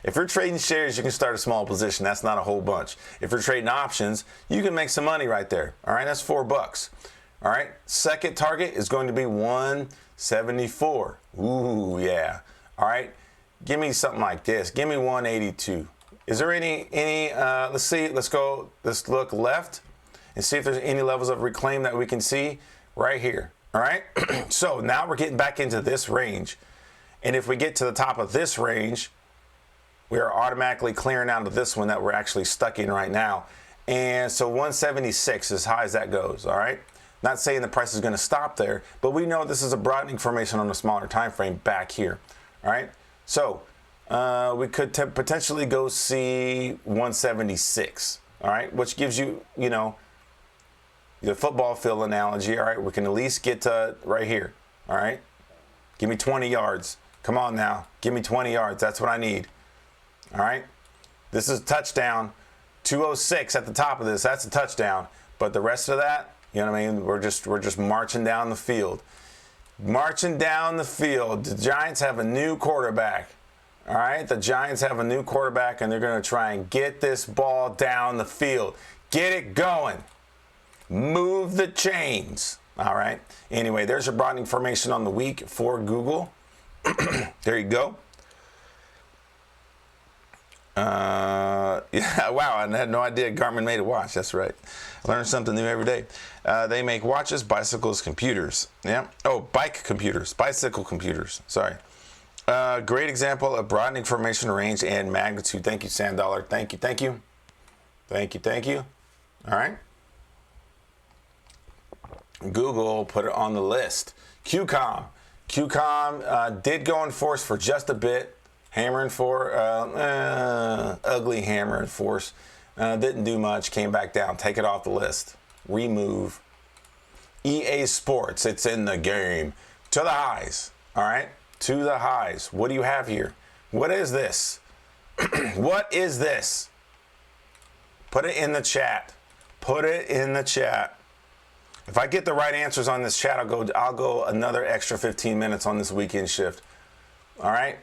If you're trading shares, you can start a small position. That's not a whole bunch. If you're trading options, you can make some money right there. All right, that's $4. All right, second target is going to be 174. Ooh, yeah. All right, give me something like this. Give me 182. Is there any let's see, let's look left and see if there's any levels of reclaim that we can see right here. All right, so now we're getting back into this range. And if we get to the top of this range, we are automatically clearing out of this one that we're actually stuck in right now. And so 176 as high as that goes, all right? Not saying the price is going to stop there, but we know this is a broadening formation on a smaller time frame back here, all right? So we could potentially go see 176, all right? Which gives you, the football field analogy, all right? We can at least get to right here, all right? Give me 20 yards. Come on now. Give me 20 yards. That's what I need. All right, this is a touchdown. 206 at the top of this. That's a touchdown. But the rest of that, you know what I mean? We're just marching down the field. Marching down the field. The Giants have a new quarterback. All right, the Giants have a new quarterback, and they're going to try and get this ball down the field. Get it going. Move the chains. All right. Anyway, there's your broadening formation on the week for Google. There you go. Yeah, wow, I had no idea Garmin made a watch. That's right. I learn something new every day. They make watches, bicycles, computers. Yeah. Oh, bicycle computers. Sorry. Great example of broadening formation range and magnitude. Thank you, Sand Dollar. Thank you. All right. Google put it on the list. QCOM did go in force for just a bit. Ugly hammer and force. Didn't do much. Came back down. Take it off the list. Remove. EA Sports. It's in the game. To the highs. All right. To the highs. What do you have here? What is this? What is this? Put it in the chat. Put it in the chat. If I get the right answers on this chat, I'll go another extra 15 minutes on this weekend shift. All right.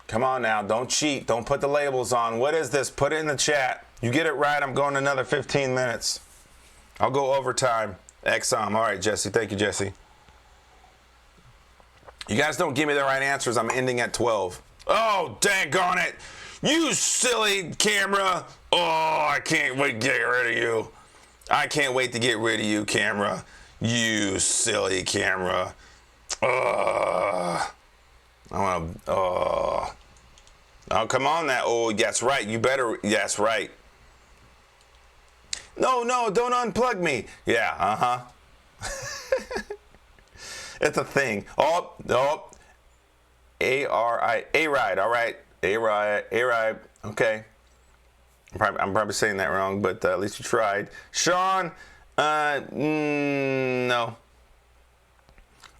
Come on now, don't cheat. Don't put the labels on. What is this? Put it in the chat. You get it right, I'm going another 15 minutes. I'll go overtime. Exxon. All right, Jesse. Thank you, Jesse. You guys don't give me the right answers. I'm ending at 12. Oh, daggone it. You silly camera. Oh, I can't wait to get rid of you. I can't wait to get rid of you, camera. You silly camera. I want to. Oh, come on now. Oh, that's right. You better. That's right. No, don't unplug me. Yeah, It's a thing. Oh. A-ride. All right. A-ride. Okay. I'm probably saying that wrong, but at least you tried. Sean, no.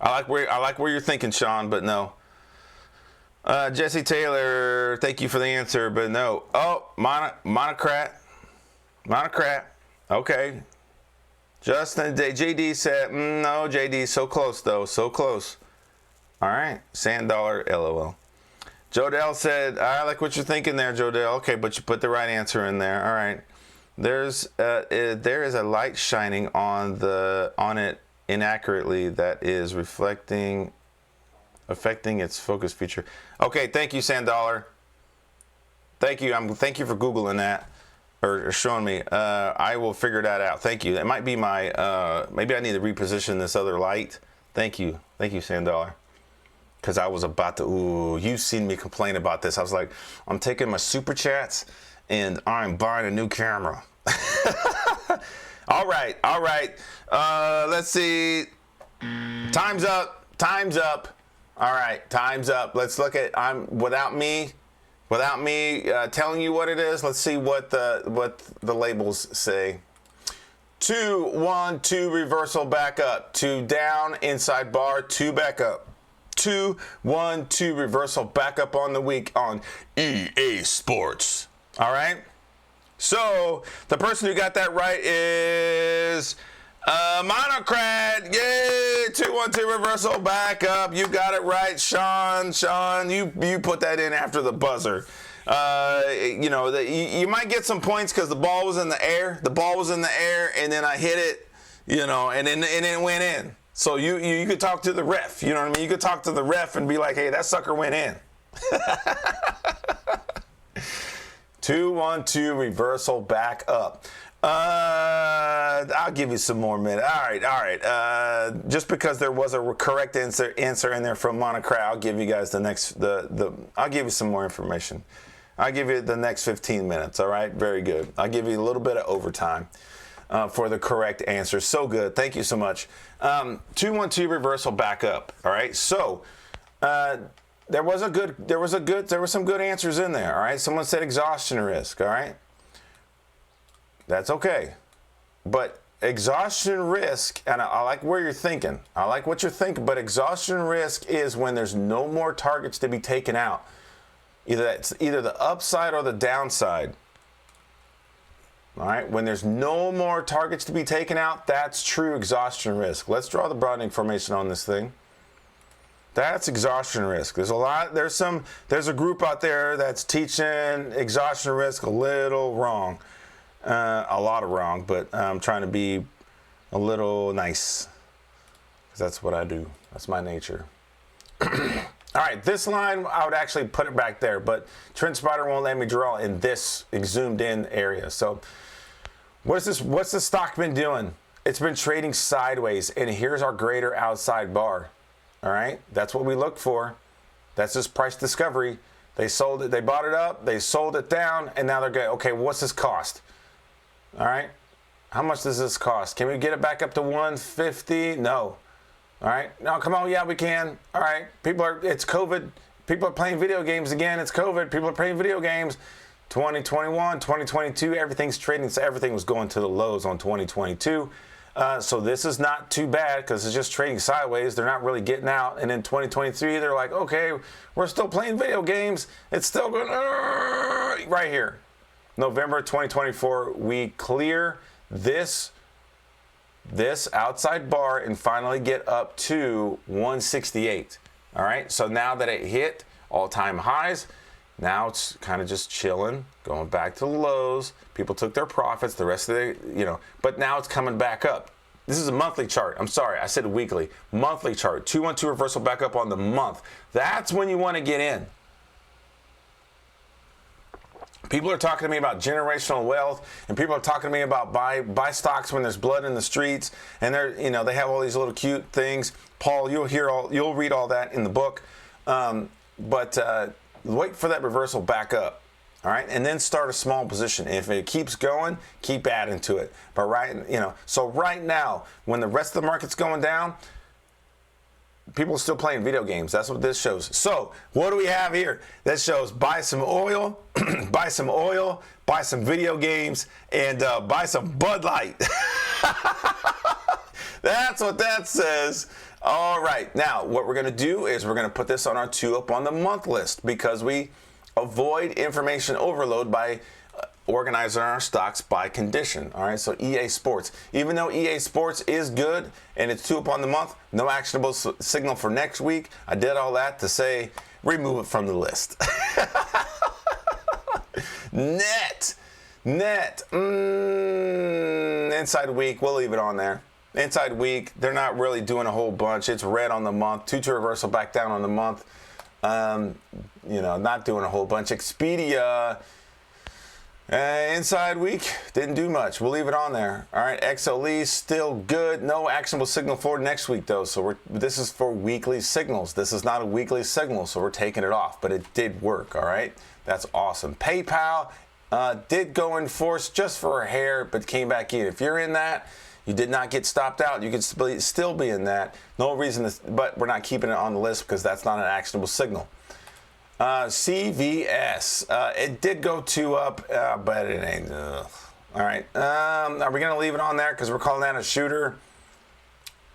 I like where you're thinking, Sean, but no. Jesse Taylor, thank you for the answer, but no. Oh, monocrat. Okay. Justin, JD said, no, JD, so close, though. So close. All right. Sand dollar, LOL. Jodell said, I like what you're thinking there, Jodell. Okay, but you put the right answer in there. All right. There is a light shining on it inaccurately that is affecting its focus feature. Okay, thank you, Sandollar. Thank you. Thank you for Googling that or showing me. I will figure that out. Thank you. It might be my maybe I need to reposition this other light. Thank you, Sandollar. Because I was about to, you've seen me complain about this. I was like, I'm taking my super chats and I'm buying a new camera. All right. Let's see. Time's up. All right, time's up. Let's look at, without me telling you what it is. Let's see what the labels say. 2, 1, 2 reversal back up. 2 down, inside bar, 2 back up. 2, 1, 2 reversal back up on the week on EA Sports. All right. So the person who got that right is Monocrat. Yay! 2, 1, 2 reversal back up. You got it right, Sean. You put that in after the buzzer. You might get some points because the ball was in the air. And then I hit it. And then it went in. So you could talk to the ref, you know what I mean? You could talk to the ref and be like, hey, that sucker went in. 2, 1, 2 reversal back up. I'll give you some more minutes. All right. Just because there was a correct answer in there from Monocrat, I'll give you guys I'll give you some more information. I'll give you the next 15 minutes. All right. Very good. I'll give you a little bit of overtime. For the correct answer. So good. Thank you so much. 2, 1, 2 reversal back up. All right. So there were some good answers in there. All right. Someone said exhaustion risk. All right. That's okay. But exhaustion risk, and I like where you're thinking. I like what you're thinking. But exhaustion risk is when there's no more targets to be taken out. Either the upside or the downside. All right, when there's no more targets to be taken out, that's true exhaustion risk. Let's draw the broadening formation on this thing. That's exhaustion risk. There's a group out there that's teaching exhaustion risk a little wrong. A lot of wrong, but I'm trying to be a little nice. Because that's what I do. That's my nature. All right, this line, I would actually put it back there, but TrendSpider won't let me draw in this zoomed in area. So what's the stock been doing? It's been trading sideways, and here's our greater outside bar. All right, that's what we look for. That's just price discovery. They sold it, they bought it up, they sold it down, and now they're good. Okay, what's this cost? All right, how much does this cost? Can we get it back up to 150? No. All right. No, come on. Yeah, we can. All right. It's COVID. People are playing video games again. It's COVID. People are playing video games. 2021, 2022, everything's trading. So everything was going to the lows on 2022. So this is not too bad because it's just trading sideways. They're not really getting out. And in 2023, they're like, okay, we're still playing video games. It's still going right here. November 2024, we clear this outside bar and finally get up to 168. All right, so now that it hit all-time highs, now it's kind of just chilling, going back to the lows. People took their profits, the rest of the, but now it's coming back up. This is a monthly chart. I'm sorry, I said weekly. Monthly chart, 212 reversal back up on the month. That's when you want to get in. People are talking to me about generational wealth, and people are talking to me about buy stocks when there's blood in the streets, and they have all these little cute things. Paul, you'll read all that in the book, but wait for that reversal back up, all right, and then start a small position. If it keeps going, keep adding to it. But right now, when the rest of the market's going down, people are still playing video games. That's what this shows. So what do we have here? This shows buy some oil, buy some video games, and buy some Bud Light. That's what that says. All right. Now, what we're going to do is we're going to put this on our 2 up on the month list because we avoid information overload by organizing our stocks by condition. All right, so EA Sports. Even though EA Sports is good and it's 2 up on the month, no actionable signal for next week. I did all that to say remove it from the list. Net. Inside week, we'll leave it on there. Inside week, they're not really doing a whole bunch. It's red on the month. 2 to reversal back down on the month. Not doing a whole bunch. Expedia. Inside week, didn't do much. We'll leave it on there. All right, XLE still good. No actionable signal for next week though. So this is for weekly signals. This is not a weekly signal, so we're taking it off. But it did work. All right, that's awesome. PayPal did go in force just for a hair, but came back in. If you're in that, you did not get stopped out. You could still be in that. No reason, but we're not keeping it on the list because that's not an actionable signal. CVS, it did go 2 up, but it ain't. All right, are we gonna leave it on there because we're calling that a shooter?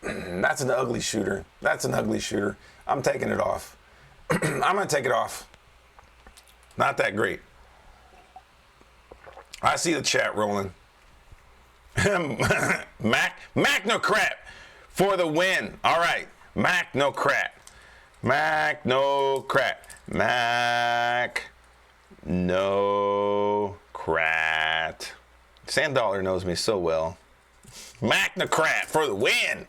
That's an ugly shooter. I'm taking it off. I'm gonna take it off. Not that great. I see the chat rolling. Mac no crap for the win. All right, Mac no crap. Mac no crap. Sam Dollar knows me so well. Mac the crap for the win.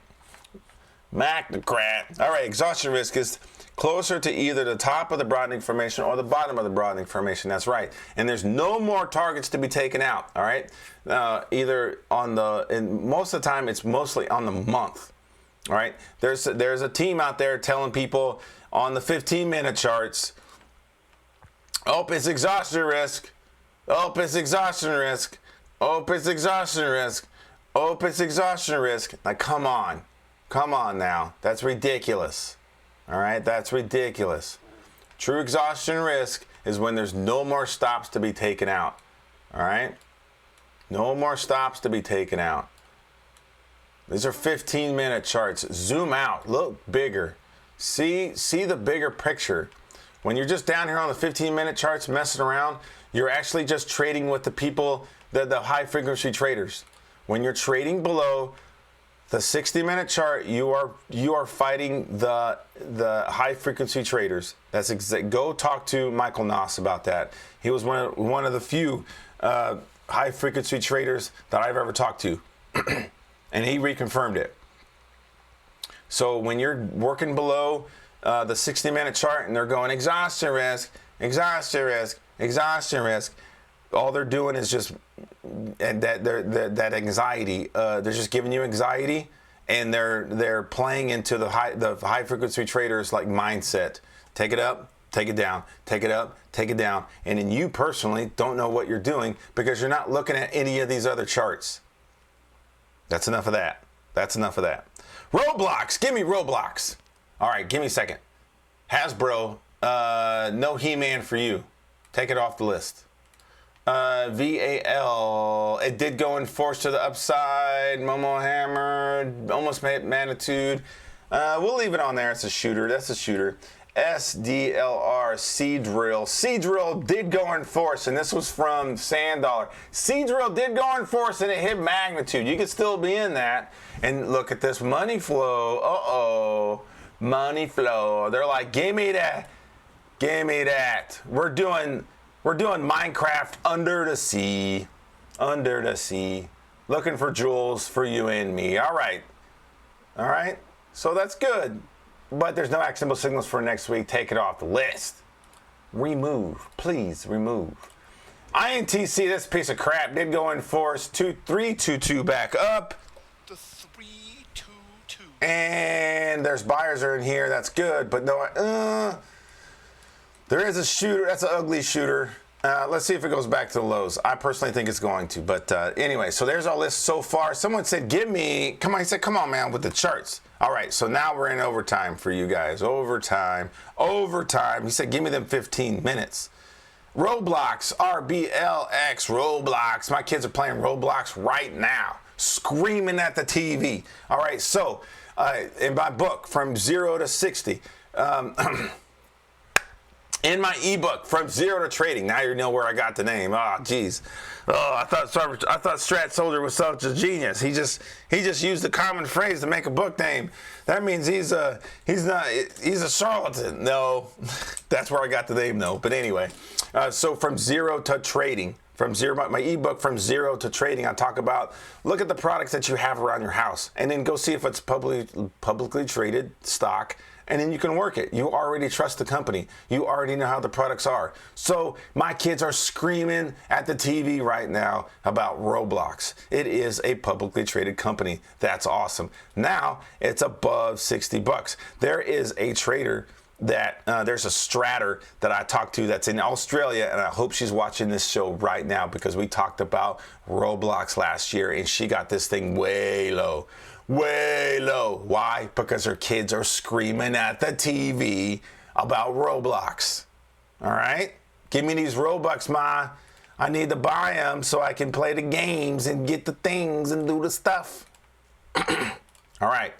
Mac the crap. All right, exhaustion risk is closer to either the top of the broadening formation or the bottom of the broadening formation. That's right. And there's no more targets to be taken out. All right. Either on and most of the time it's mostly on the month. All right. There's a team out there telling people on the 15-minute charts, oh, it's exhaustion risk. Oh, it's exhaustion risk. Oh, it's exhaustion risk. Oh, it's exhaustion risk. Like, come on. Come on now. That's ridiculous. All right, that's ridiculous. True exhaustion risk is when there's no more stops to be taken out. All right? No more stops to be taken out. These are 15-minute charts. Zoom out. Look bigger. See the bigger picture. When you're just down here on the 15-minute charts messing around, you're actually just trading with the people, the high-frequency traders. When you're trading below the 60-minute chart, you are fighting the high-frequency traders. That's go talk to Michael Noss about that. He was one of the few high-frequency traders that I've ever talked to, and he reconfirmed it. So when you're working below the 60-minute chart and they're going exhaustion risk, exhaustion risk, exhaustion risk, all they're doing is just that anxiety. They're just giving you anxiety, and they're playing into the high frequency traders like mindset. Take it up, take it down, take it up, take it down, and then you personally don't know what you're doing because you're not looking at any of these other charts. That's enough of that. That's enough of that. Roblox, give me Roblox. All right, give me a second. Hasbro, no He-Man for you. Take it off the list. VAL, it did go in force to the upside. Momo Hammer, almost made magnitude. We'll leave it on there. It's a shooter. That's a shooter. SDLR, Seadrill. Seadrill did go in force, and this was from Sand Dollar. Seadrill did go in force, and it hit magnitude. You could still be in that. And look at this money flow. Uh-oh. Money flow. They're like, give me that. Give me that. We're doing Minecraft under the sea. Under the sea. Looking for jewels for you and me. All right. All right. So that's good. But there's no actionable signals for next week. Take it off the list. Remove. Please remove. INTC, this piece of crap did go in force. 322 back up. The 322. And there's buyers are in here. That's good. But no, there is a shooter. That's an ugly shooter. Let's see if it goes back to the lows. I personally think it's going to. But anyway, so there's all this so far. Someone said, give me, come on. He said, come on, man, with the charts. All right, so now we're in overtime for you guys. Overtime. He said, give me them 15 minutes. Roblox, RBLX, Roblox. My kids are playing Roblox right now, screaming at the TV. All right, so in my book, From 0 to 60, in my ebook, From Zero to Trading. Now you know where I got the name. Oh, geez. Oh, I thought Strat Soldier was such a genius. He just used a common phrase to make a book name. That means he's a charlatan. No, that's where I got the name though. But anyway, so From Zero to Trading. My ebook, From Zero to Trading, I talk about, look at the products that you have around your house and then go see if it's publicly traded stock. And then you can work it. You already trust the company. You already know how the products are. So my kids are screaming at the TV right now about Roblox. It is a publicly traded company. That's awesome. Now it's above 60 bucks. There is a trader that there's a stratter that I talked to that's in Australia, and I hope she's watching this show right now because we talked about Roblox last year and she got this thing way low. Way low. Why? Because her kids are screaming at the TV about Roblox. All right? Give me these Robux, Ma. I need to buy them so I can play the games and get the things and do the stuff. All right.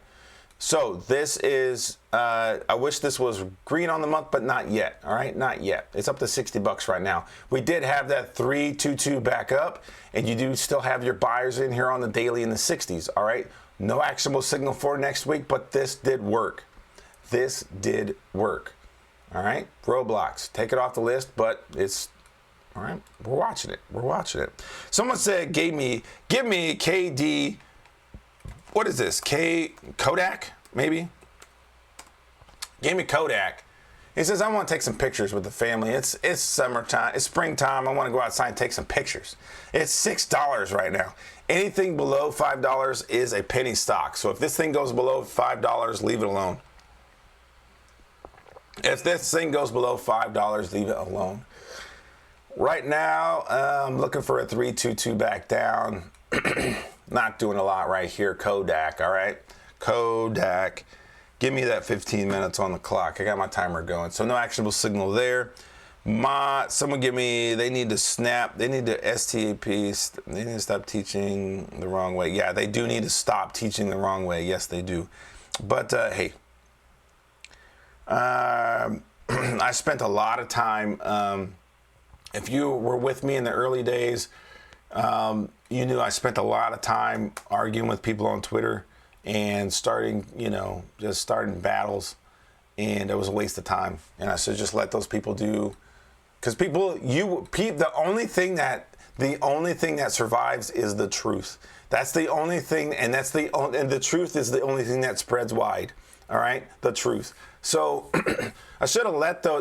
So this is, I wish this was green on the month, but not yet. All right? Not yet. It's up to 60 bucks right now. We did have that 322 back up, and you do still have your buyers in here on the daily in the 60s. All right? No actionable signal for next week, but this did work. This did work. All right? Roblox. Take it off the list, but it's, all right? We're watching it. We're watching it. Someone said, give me KD, what is this? Kodak, maybe? Gave me Kodak. He says, I want to take some pictures with the family. It's summertime. It's springtime. I want to go outside and take some pictures. It's $6 right now. Anything below $5 is a penny stock. So if this thing goes below $5, leave it alone. If this thing goes below $5, leave it alone. Right now, I'm looking for a 322 back down. Not doing a lot right here. Kodak, all right? Kodak. Give me that 15 minutes on the clock. I got my timer going. So no actionable signal there. Someone give me, they need to snap. They need to STAP. They need to stop teaching the wrong way. Yeah, they do need to stop teaching the wrong way. Yes, they do. But hey, I spent a lot of time. If you were with me in the early days, you knew I spent a lot of time arguing with people on Twitter and starting battles, and it was a waste of time. And I should just let those people do, because the only thing that survives is the truth. That's the only thing, and the truth is the only thing that spreads wide. All right, the truth. So I should have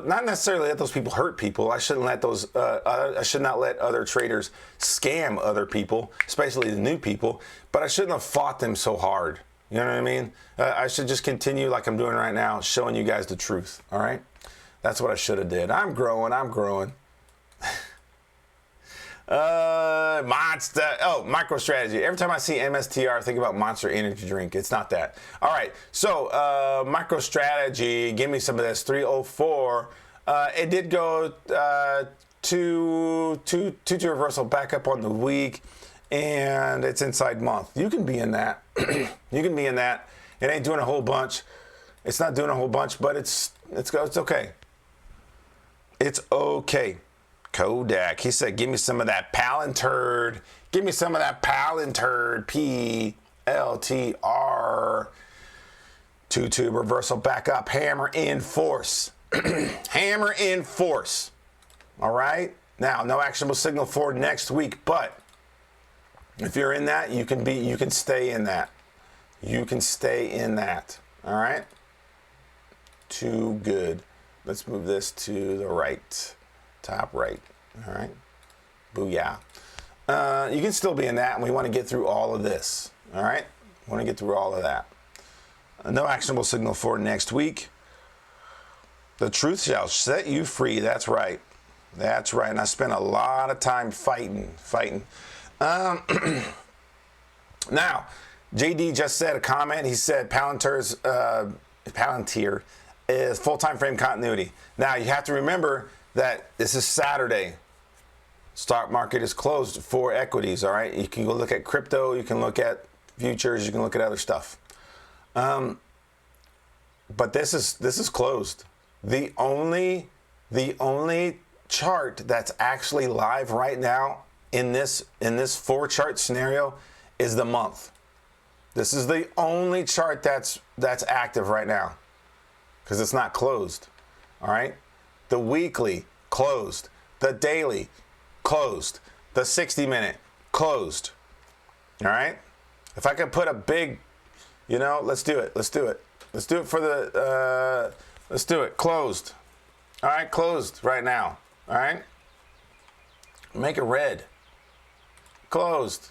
not necessarily let those people hurt people. I shouldn't let I should not let other traders scam other people, especially the new people. But I shouldn't have fought them so hard. You know what I mean? I should just continue like I'm doing right now, showing you guys the truth. All right, that's what I should have did. I'm growing. MicroStrategy. Every time I see MSTR, I think about Monster Energy Drink. It's not that. All right. So, MicroStrategy, give me some of this. 304. It did go to reversal back up on the week, and it's inside month. You can be in that. You can be in that. It ain't doing a whole bunch. It's not doing a whole bunch, but it's okay. It's okay. Kodak. He said, give me some of that Palantir. Give me some of that Palantir. PLTR. 2-2 reversal back up. Hammer in force. Hammer in force. All right. Now, no actionable signal for next week, but if you're in that, you can stay in that. You can stay in that. All right. Too good. Let's move this to the right. Top right. All right. Booyah. You can still be in that, and we want to get through all of this. All right? We want to get through all of that. No actionable signal for next week. The truth shall set you free. That's right. That's right. And I spent a lot of time fighting. Now, JD just said a comment. He said Palantir's Palantir is full-time frame continuity. Now, you have to remember that this is Saturday. Stock market is closed for equities, all right? You can go look at crypto. You can look at futures. You can look at other stuff. But this is closed. The only chart that's actually live right now in this 4-chart scenario is the month. This is the only chart that's active right now because it's not closed. All right? The weekly closed. The daily closed. The 60-minute closed. All right? If I could put a big, let's do it. Let's do it. Let's do it for the, let's do it. Closed. All right, closed right now. All right? Make it red. Closed.